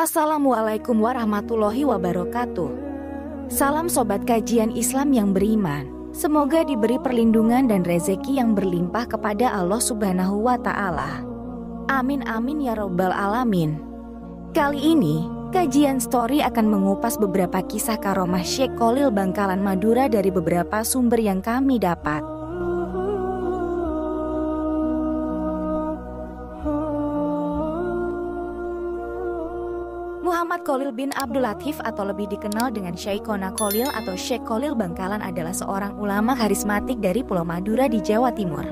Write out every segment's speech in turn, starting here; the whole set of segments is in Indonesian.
Assalamualaikum warahmatullahi wabarakatuh. Salam sobat kajian Islam yang beriman. Semoga diberi perlindungan dan rezeki yang berlimpah kepada Allah Subhanahu wa Ta'ala. Amin amin ya robbal alamin. Kali ini, kajian story akan mengupas beberapa kisah karomah Syekh Kholil Bangkalan Madura dari beberapa sumber yang kami dapat. Muhammad Kholil bin Abdul Latif atau lebih dikenal dengan Syekhona Kholil atau Syekh Kholil Bangkalan adalah seorang ulama karismatik dari Pulau Madura di Jawa Timur.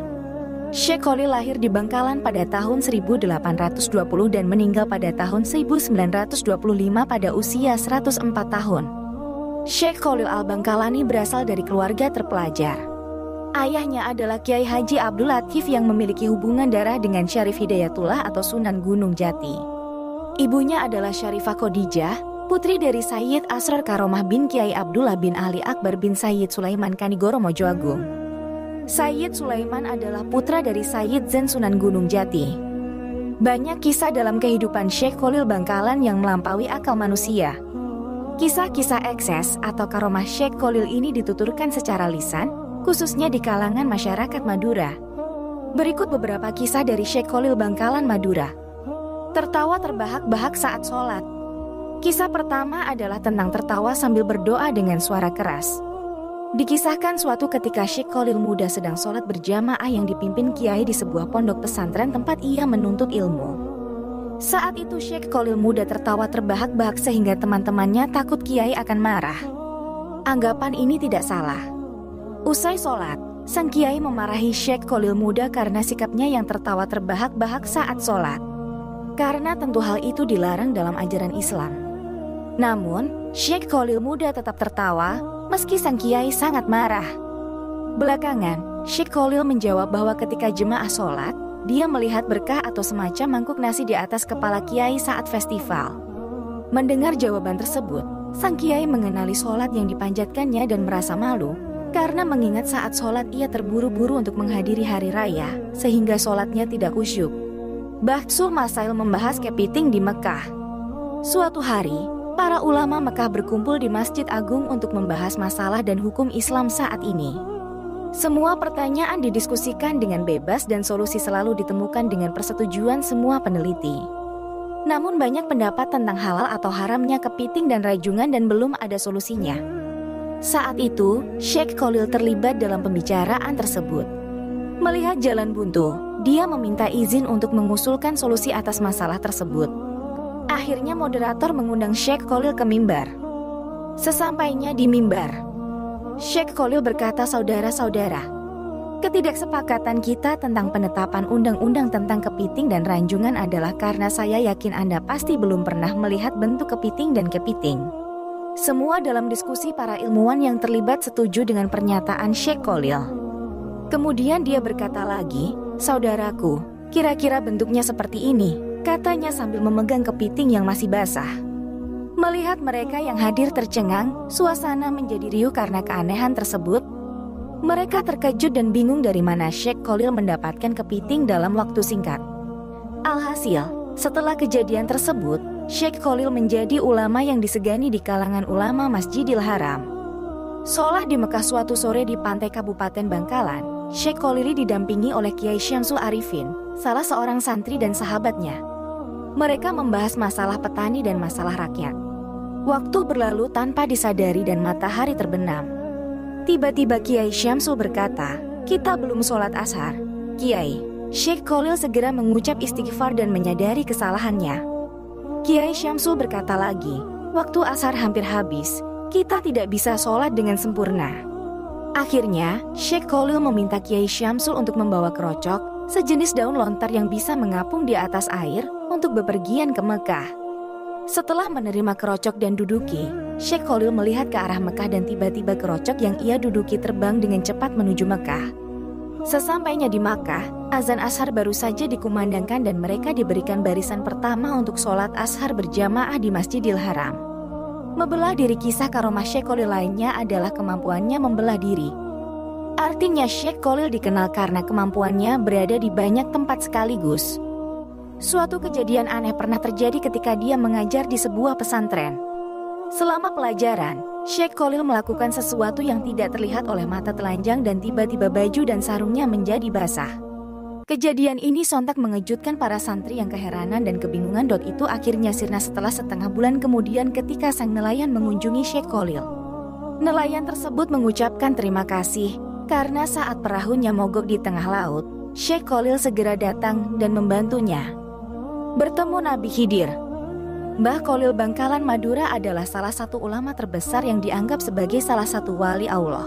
Syekh Kholil lahir di Bangkalan pada tahun 1820 dan meninggal pada tahun 1925 pada usia 104 tahun. Syekh Kholil Al-Bangkalani berasal dari keluarga terpelajar. Ayahnya adalah Kiai Haji Abdul Latif yang memiliki hubungan darah dengan Syarif Hidayatullah atau Sunan Gunung Jati. Ibunya adalah Syarifah Khadijah, putri dari Sayyid Asrar Karomah bin Kiai Abdullah bin Ali Akbar bin Sayyid Sulaiman Kanigoro Mojoagung. Sayyid Sulaiman adalah putra dari Sayyid Zain Sunan Gunung Jati. Banyak kisah dalam kehidupan Syekh Kholil Bangkalan yang melampaui akal manusia. Kisah-kisah ekses atau karomah Syekh Kholil ini dituturkan secara lisan, khususnya di kalangan masyarakat Madura. Berikut beberapa kisah dari Syekh Kholil Bangkalan Madura. Tertawa terbahak-bahak saat sholat. Kisah pertama adalah tentang tertawa sambil berdoa dengan suara keras. Dikisahkan suatu ketika Syekh Kholil muda sedang sholat berjamaah yang dipimpin kiai di sebuah pondok pesantren tempat ia menuntut ilmu. Saat itu Syekh Kholil muda tertawa terbahak-bahak sehingga teman-temannya takut kiai akan marah. Anggapan ini tidak salah. Usai sholat, sang kiai memarahi Syekh Kholil muda karena sikapnya yang tertawa terbahak-bahak saat sholat. Karena tentu hal itu dilarang dalam ajaran Islam. Namun, Syekh Kholil muda tetap tertawa meski sang kiai sangat marah. Belakangan, Syekh Kholil menjawab bahwa ketika jemaah sholat, dia melihat berkah atau semacam mangkuk nasi di atas kepala kiai saat festival. Mendengar jawaban tersebut, sang kiai mengenali sholat yang dipanjatkannya dan merasa malu karena mengingat saat sholat ia terburu-buru untuk menghadiri hari raya sehingga sholatnya tidak khusyuk. Bahsul Masail membahas kepiting di Mekah. Suatu hari, para ulama Mekah berkumpul di Masjid Agung untuk membahas masalah dan hukum Islam saat ini. Semua pertanyaan didiskusikan dengan bebas dan solusi selalu ditemukan dengan persetujuan semua peneliti. Namun banyak pendapat tentang halal atau haramnya kepiting dan rajungan dan belum ada solusinya. Saat itu, Syekh Kholil terlibat dalam pembicaraan tersebut. Melihat jalan buntu, dia meminta izin untuk mengusulkan solusi atas masalah tersebut. Akhirnya moderator mengundang Syekh Kholil ke mimbar. Sesampainya di mimbar, Syekh Kholil berkata, "Saudara-saudara, ketidaksepakatan kita tentang penetapan undang-undang tentang kepiting dan ranjungan adalah karena saya yakin Anda pasti belum pernah melihat bentuk kepiting dan kepiting." Semua dalam diskusi para ilmuwan yang terlibat setuju dengan pernyataan Syekh Kholil. Kemudian dia berkata lagi, "Saudaraku, kira-kira bentuknya seperti ini," katanya sambil memegang kepiting yang masih basah. Melihat mereka yang hadir tercengang, suasana menjadi riuh karena keanehan tersebut. Mereka terkejut dan bingung dari mana Syekh Kholil mendapatkan kepiting dalam waktu singkat. Alhasil, setelah kejadian tersebut, Syekh Kholil menjadi ulama yang disegani di kalangan ulama Masjidil Haram. Sholat di Mekah suatu sore di pantai Kabupaten Bangkalan, Syekh Kholil didampingi oleh Kiai Syamsul Arifin, salah seorang santri dan sahabatnya. Mereka membahas masalah petani dan masalah rakyat. Waktu berlalu tanpa disadari dan matahari terbenam. Tiba-tiba Kiai Syamsul berkata, "Kita belum sholat ashar." "Kiai." Syekh Kholil segera mengucap istighfar dan menyadari kesalahannya. Kiai Syamsul berkata lagi, "Waktu ashar hampir habis, kita tidak bisa sholat dengan sempurna." Akhirnya, Syekh Kholil meminta Kiai Syamsul untuk membawa kerocok, sejenis daun lontar yang bisa mengapung di atas air, untuk bepergian ke Mekah. Setelah menerima kerocok dan duduki, Syekh Kholil melihat ke arah Mekah dan tiba-tiba kerocok yang ia duduki terbang dengan cepat menuju Mekah. Sesampainya di Makkah, azan ashar baru saja dikumandangkan dan mereka diberikan barisan pertama untuk sholat ashar berjamaah di Masjidil Haram. Membelah diri. Kisah karomah Syekh Kholil lainnya adalah kemampuannya membelah diri. Artinya Syekh Kholil dikenal karena kemampuannya berada di banyak tempat sekaligus. Suatu kejadian aneh pernah terjadi ketika dia mengajar di sebuah pesantren. Selama pelajaran, Syekh Khalil melakukan sesuatu yang tidak terlihat oleh mata telanjang dan tiba-tiba baju dan sarungnya menjadi basah. Kejadian ini sontak mengejutkan para santri yang keheranan dan kebingungan. Itu akhirnya sirna setelah setengah bulan kemudian ketika sang nelayan mengunjungi Syekh Khalil. Nelayan tersebut mengucapkan terima kasih karena saat perahunya mogok di tengah laut, Syekh Khalil segera datang dan membantunya. Bertemu Nabi Khidir. Mbah Khalil Bangkalan Madura adalah salah satu ulama terbesar yang dianggap sebagai salah satu wali Allah.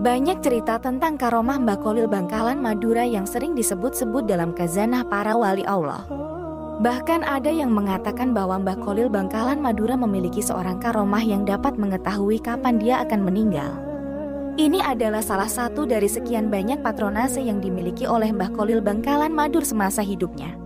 Banyak cerita tentang karomah Mbah Khalil Bangkalan Madura yang sering disebut-sebut dalam khazanah para wali Allah. Bahkan ada yang mengatakan bahwa Mbah Khalil Bangkalan Madura memiliki seorang karomah yang dapat mengetahui kapan dia akan meninggal. Ini adalah salah satu dari sekian banyak patronase yang dimiliki oleh Mbah Khalil Bangkalan Madur semasa hidupnya.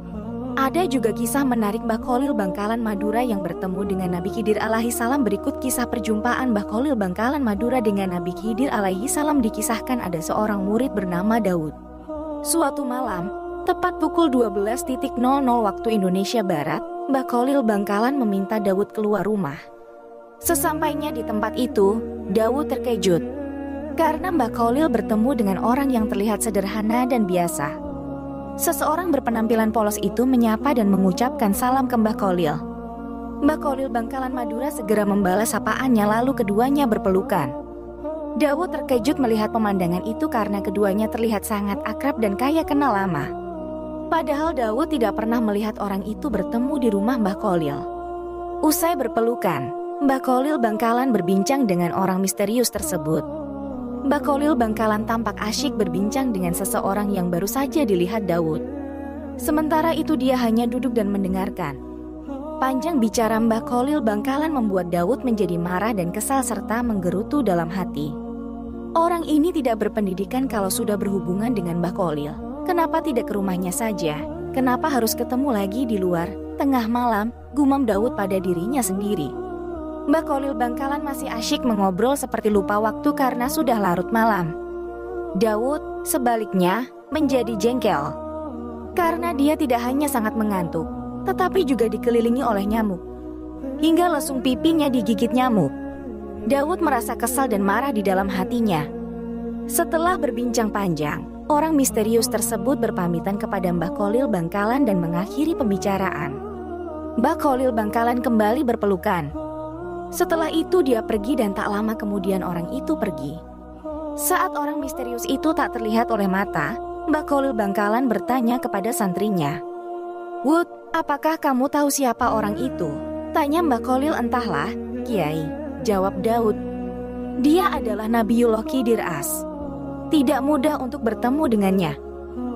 Ada juga kisah menarik Mbah Khalil Bangkalan Madura yang bertemu dengan Nabi Khidir alaihi salam. Berikut kisah perjumpaan Mbah Khalil Bangkalan Madura dengan Nabi Khidir alaihi salam. Dikisahkan ada seorang murid bernama Daud. Suatu malam, tepat pukul 12.00 waktu Indonesia Barat, Mbah Khalil Bangkalan meminta Daud keluar rumah. Sesampainya di tempat itu, Daud terkejut karena Mbah Khalil bertemu dengan orang yang terlihat sederhana dan biasa. Seseorang berpenampilan polos itu menyapa dan mengucapkan salam ke Mbah Khalil. Mbah Khalil Bangkalan Madura segera membalas sapaannya lalu keduanya berpelukan. Daud terkejut melihat pemandangan itu karena keduanya terlihat sangat akrab dan kaya kenal lama. Padahal Daud tidak pernah melihat orang itu bertemu di rumah Mbah Khalil. Usai berpelukan, Mbah Khalil Bangkalan berbincang dengan orang misterius tersebut. Mbah Khalil Bangkalan tampak asyik berbincang dengan seseorang yang baru saja dilihat Daud. Sementara itu dia hanya duduk dan mendengarkan. Panjang bicara Mbah Khalil Bangkalan membuat Daud menjadi marah dan kesal serta menggerutu dalam hati. Orang ini tidak berpendidikan kalau sudah berhubungan dengan Mbah Khalil. Kenapa tidak ke rumahnya saja? Kenapa harus ketemu lagi di luar, tengah malam? Gumam Daud pada dirinya sendiri. Mbah Khalil Bangkalan masih asyik mengobrol seperti lupa waktu karena sudah larut malam. Daud, sebaliknya, menjadi jengkel. Karena dia tidak hanya sangat mengantuk, tetapi juga dikelilingi oleh nyamuk. Hingga lesung pipinya digigit nyamuk. Daud merasa kesal dan marah di dalam hatinya. Setelah berbincang panjang, orang misterius tersebut berpamitan kepada Mbah Khalil Bangkalan dan mengakhiri pembicaraan. Mbah Khalil Bangkalan kembali berpelukan. Setelah itu dia pergi dan tak lama kemudian orang itu pergi. Saat orang misterius itu tak terlihat oleh mata, Mbah Khalil Bangkalan bertanya kepada santrinya. "Wud, apakah kamu tahu siapa orang itu?" Tanya Mbah Khalil. "Entahlah, Kiai," jawab Daud. "Dia adalah Nabiullah Khidir As. Tidak mudah untuk bertemu dengannya.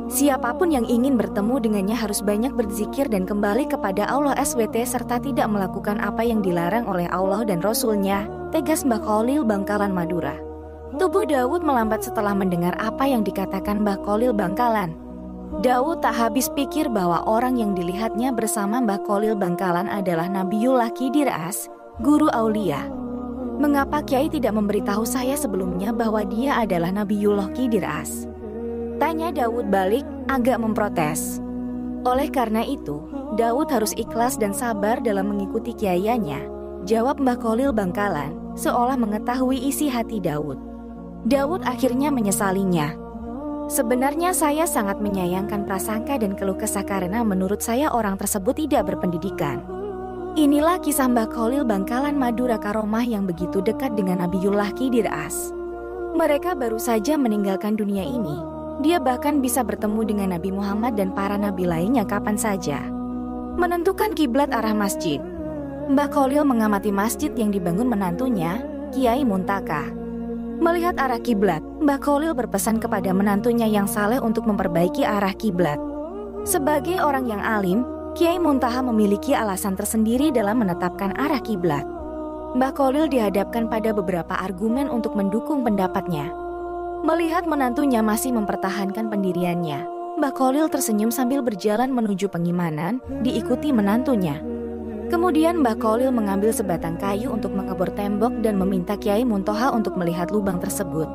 Siapapun yang ingin bertemu dengannya harus banyak berzikir dan kembali kepada Allah SWT serta tidak melakukan apa yang dilarang oleh Allah dan Rasul-Nya," tegas Mbah Khalil Bangkalan Madura. Tubuh Daud melambat setelah mendengar apa yang dikatakan Mbah Khalil Bangkalan. Daud tak habis pikir bahwa orang yang dilihatnya bersama Mbah Khalil Bangkalan adalah Nabiullah Khidir As, guru aulia. "Mengapa Kiai tidak memberitahu saya sebelumnya bahwa dia adalah Nabiullah Khidir As?" Tanya Daud balik, agak memprotes. Oleh karena itu, Daud harus ikhlas dan sabar dalam mengikuti kiaiannya, jawab Mbah Khalil Bangkalan, seolah mengetahui isi hati Daud. Daud akhirnya menyesalinya. "Sebenarnya saya sangat menyayangkan prasangka dan keluh kesah karena menurut saya orang tersebut tidak berpendidikan." Inilah kisah Mbah Khalil Bangkalan Madura karomah yang begitu dekat dengan Nabiullah Khidir As. Mereka baru saja meninggalkan dunia ini. Dia bahkan bisa bertemu dengan Nabi Muhammad dan para nabi lainnya kapan saja. Menentukan kiblat arah masjid. Mbah Khalil mengamati masjid yang dibangun menantunya, Kiai Muntaka. Melihat arah kiblat, Mbah Khalil berpesan kepada menantunya yang saleh untuk memperbaiki arah kiblat. Sebagai orang yang alim, Kiai Muntaha memiliki alasan tersendiri dalam menetapkan arah kiblat. Mbah Khalil dihadapkan pada beberapa argumen untuk mendukung pendapatnya. Melihat menantunya masih mempertahankan pendiriannya, Mbah Khalil tersenyum sambil berjalan menuju pengimanan, diikuti menantunya. Kemudian Mbah Khalil mengambil sebatang kayu untuk mengebor tembok dan meminta Kiai Muntaha untuk melihat lubang tersebut.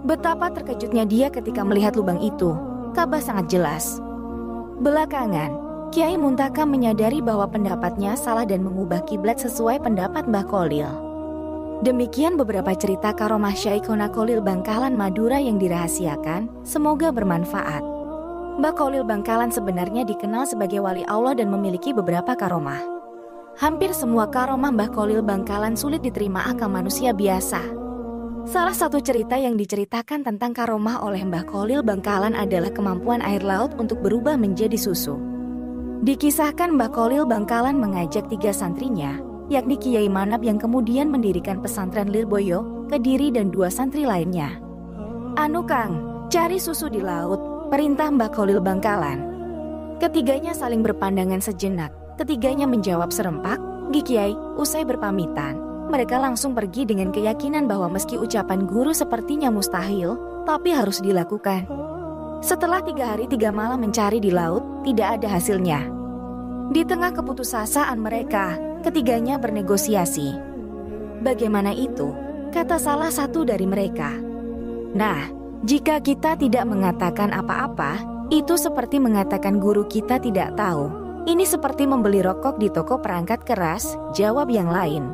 Betapa terkejutnya dia ketika melihat lubang itu. Ka'bah sangat jelas. Belakangan, Kiai Muntakam menyadari bahwa pendapatnya salah dan mengubah kiblat sesuai pendapat Mbah Kholil. Demikian beberapa cerita karomah Syekhona Kholil Bangkalan Madura yang dirahasiakan, semoga bermanfaat. Mbah Kholil Bangkalan sebenarnya dikenal sebagai wali Allah dan memiliki beberapa karomah. Hampir semua karomah Mbah Kholil Bangkalan sulit diterima akal manusia biasa. Salah satu cerita yang diceritakan tentang karomah oleh Mbah Kholil Bangkalan adalah kemampuan air laut untuk berubah menjadi susu. Dikisahkan Mbah Kholil Bangkalan mengajak 3 santrinya, yakni Kiai Manap yang kemudian mendirikan pesantren Lirboyo, Kediri dan 2 santri lainnya. "Anu Kang, cari susu di laut," perintah Mbah Kholil Bangkalan. Ketiganya saling berpandangan sejenak. Ketiganya menjawab serempak, "Nggih Kiai." Usai berpamitan, mereka langsung pergi dengan keyakinan bahwa meski ucapan guru sepertinya mustahil, tapi harus dilakukan. Setelah 3 hari 3 malam mencari di laut, tidak ada hasilnya. Di tengah keputusasaan mereka, ketiganya bernegosiasi. "Bagaimana itu?" kata salah satu dari mereka. "Nah, jika kita tidak mengatakan apa-apa, itu seperti mengatakan guru kita tidak tahu. Ini seperti membeli rokok di toko perangkat keras," jawab yang lain.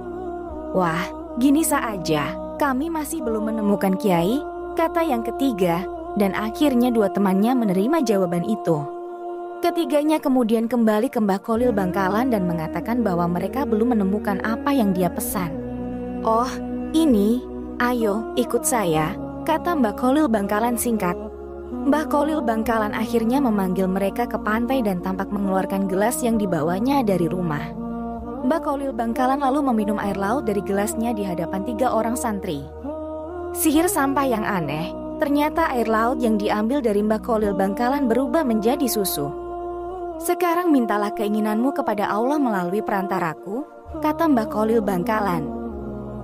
"Wah, gini saja, kami masih belum menemukan Kiai," kata yang ketiga, dan akhirnya 2 temannya menerima jawaban itu. Ketiganya kemudian kembali ke Mbah Kholil Bangkalan dan mengatakan bahwa mereka belum menemukan apa yang dia pesan. "Oh, ini, ayo ikut saya," kata Mbah Kholil Bangkalan singkat. Mbah Kholil Bangkalan akhirnya memanggil mereka ke pantai dan tampak mengeluarkan gelas yang dibawanya dari rumah. Mbah Kholil Bangkalan lalu meminum air laut dari gelasnya di hadapan 3 orang santri. Sihir sampah yang aneh, ternyata air laut yang diambil dari Mbah Kholil Bangkalan berubah menjadi susu. "Sekarang mintalah keinginanmu kepada Allah melalui perantaraku," kata Mbah Kholil Bangkalan.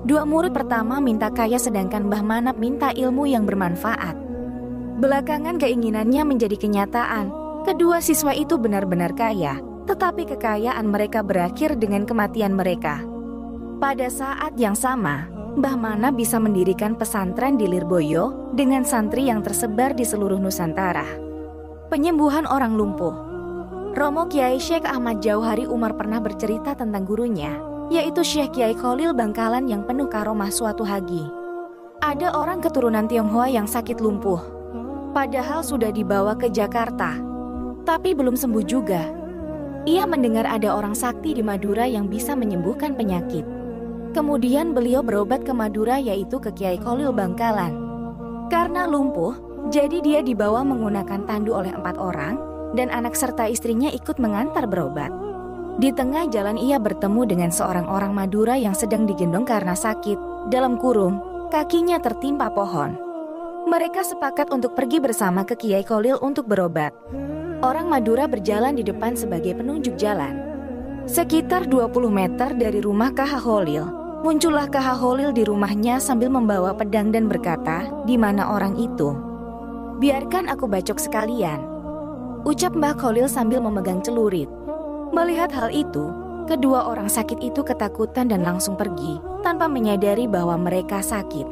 2 murid pertama minta kaya sedangkan Mbah Manap minta ilmu yang bermanfaat. Belakangan keinginannya menjadi kenyataan. Kedua siswa itu benar-benar kaya, tetapi kekayaan mereka berakhir dengan kematian mereka. Pada saat yang sama, Mbah Manap bisa mendirikan pesantren di Lirboyo dengan santri yang tersebar di seluruh Nusantara. Penyembuhan orang lumpuh. Romo Kiai Syekh Ahmad Jauhari Umar pernah bercerita tentang gurunya, yaitu Syekh Kiai Kholil Bangkalan yang penuh karomah suatu hagi. Ada orang keturunan Tionghoa yang sakit lumpuh, padahal sudah dibawa ke Jakarta, tapi belum sembuh juga. Ia mendengar ada orang sakti di Madura yang bisa menyembuhkan penyakit. Kemudian beliau berobat ke Madura, yaitu ke Kiai Kholil Bangkalan. Karena lumpuh, jadi dia dibawa menggunakan tandu oleh 4 orang, dan anak serta istrinya ikut mengantar berobat. Di tengah jalan ia bertemu dengan seorang orang Madura yang sedang digendong karena sakit, dalam kurung, kakinya tertimpa pohon. Mereka sepakat untuk pergi bersama ke Kiai Kholil untuk berobat. Orang Madura berjalan di depan sebagai penunjuk jalan. Sekitar 20 meter dari rumah Kah Kholil, muncullah Kah Kholil di rumahnya sambil membawa pedang dan berkata, "Di mana orang itu? Biarkan aku bacok sekalian," ucap Mbah Kholil sambil memegang celurit. Melihat hal itu, kedua orang sakit itu ketakutan dan langsung pergi, tanpa menyadari bahwa mereka sakit.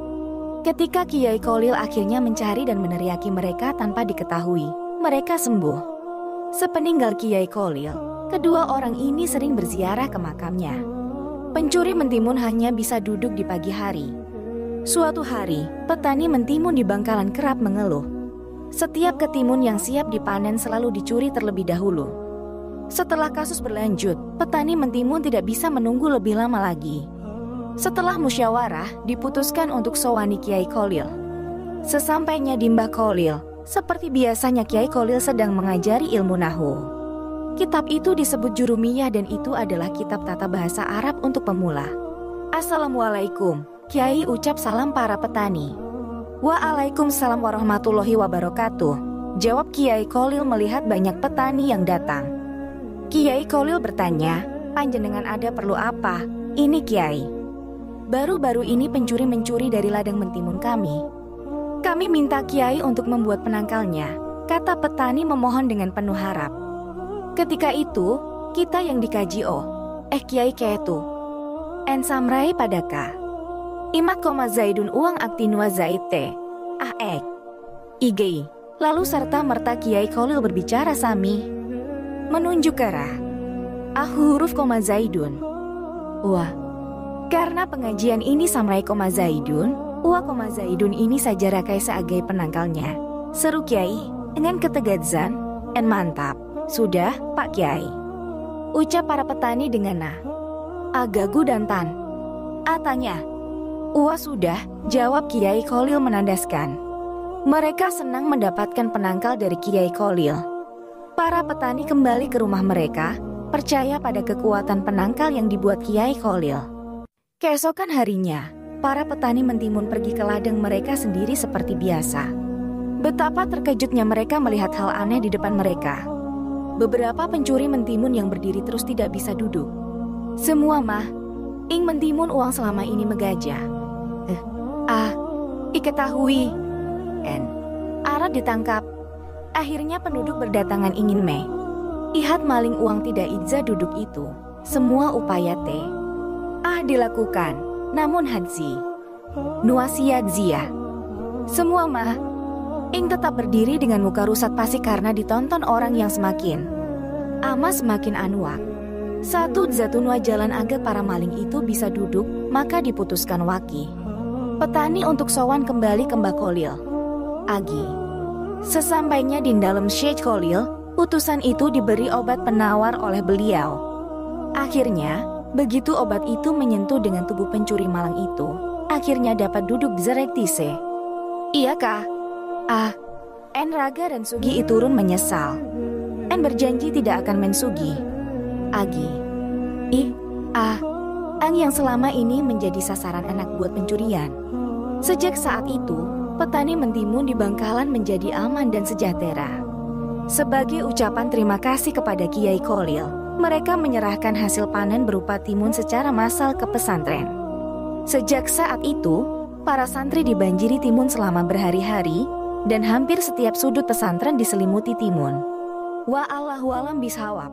Ketika Kiai Kholil akhirnya mencari dan meneriaki mereka tanpa diketahui, mereka sembuh. Sepeninggal Kiai Kholil, kedua orang ini sering berziarah ke makamnya. Pencuri mentimun hanya bisa duduk di pagi hari. Suatu hari, petani mentimun di Bangkalan kerap mengeluh. Setiap ketimun yang siap dipanen selalu dicuri terlebih dahulu. Setelah kasus berlanjut, petani mentimun tidak bisa menunggu lebih lama lagi. Setelah musyawarah, diputuskan untuk sowani Kiai Kholil. Sesampainya di Mbah Kholil, seperti biasanya Kiai Kholil sedang mengajari ilmu nahu. Kitab itu disebut Jurumiyah dan itu adalah kitab tata bahasa Arab untuk pemula. "Assalamualaikum," Kiai ucap salam para petani. "Waalaikumsalam warahmatullahi wabarakatuh," jawab Kiai Kholil melihat banyak petani yang datang. Kiai Kholil bertanya, "Panjenengan ada perlu apa?" "Ini Kiai, baru-baru ini pencuri mencuri dari ladang mentimun kami. Kami minta Kiai untuk membuat penangkalnya," kata petani memohon dengan penuh harap. Ketika itu, kita yang dikaji Kiai ketu. En samrai padaka. Imat koma zaidun uang aktin wa zaite. Igei. Lalu serta merta Kiai Kholil berbicara sami. menunjuk ke Ra. Huruf koma Zaidun. Wah, karena pengajian ini Samurai koma Zaidun, koma Zaidun ini saja Rakai sebagai penangkalnya. Seru Kiai, dengan ketegasan, mantap. Sudah, Pak Kiai. Ucap para petani dengan Gagu dan Tan. Tanya. Sudah, jawab Kiai Kholil menandaskan. Mereka senang mendapatkan penangkal dari Kiai Kholil. Para petani kembali ke rumah mereka, percaya pada kekuatan penangkal yang dibuat Kiai Kholil. Keesokan harinya, para petani mentimun pergi ke ladang mereka sendiri seperti biasa. Betapa terkejutnya mereka melihat hal aneh di depan mereka. Beberapa pencuri mentimun yang berdiri terus tidak bisa duduk. Semua ing mentimun uang selama ini megajah. Iketahui. Arat ditangkap. Akhirnya penduduk berdatangan ingin ihat maling uang tidak Idza duduk itu. Semua upaya dilakukan. Namun Hadzi Nuasia Zia. Semua ing tetap berdiri dengan muka rusat pasti karena ditonton orang yang semakin anuak. Satu Zatunwa jalan agar para maling itu bisa duduk, maka diputuskan waki petani untuk sowan kembali ke Mbah Kholil. Sesampainya di dalam Syekh Kholil, putusan itu diberi obat penawar oleh beliau. Akhirnya, begitu obat itu menyentuh dengan tubuh pencuri malang itu, akhirnya dapat duduk Zerektise. Iya kah? Raga dan Sugi turun menyesal. Berjanji tidak akan mensugi. Ang yang selama ini menjadi sasaran anak buat pencurian. Sejak saat itu, petani mentimun di Bangkalan menjadi aman dan sejahtera. Sebagai ucapan terima kasih kepada Kiai Kholil, mereka menyerahkan hasil panen berupa timun secara massal ke pesantren. Sejak saat itu, para santri dibanjiri timun selama berhari-hari, dan hampir setiap sudut pesantren diselimuti timun. Wa Allahu alam bishawab.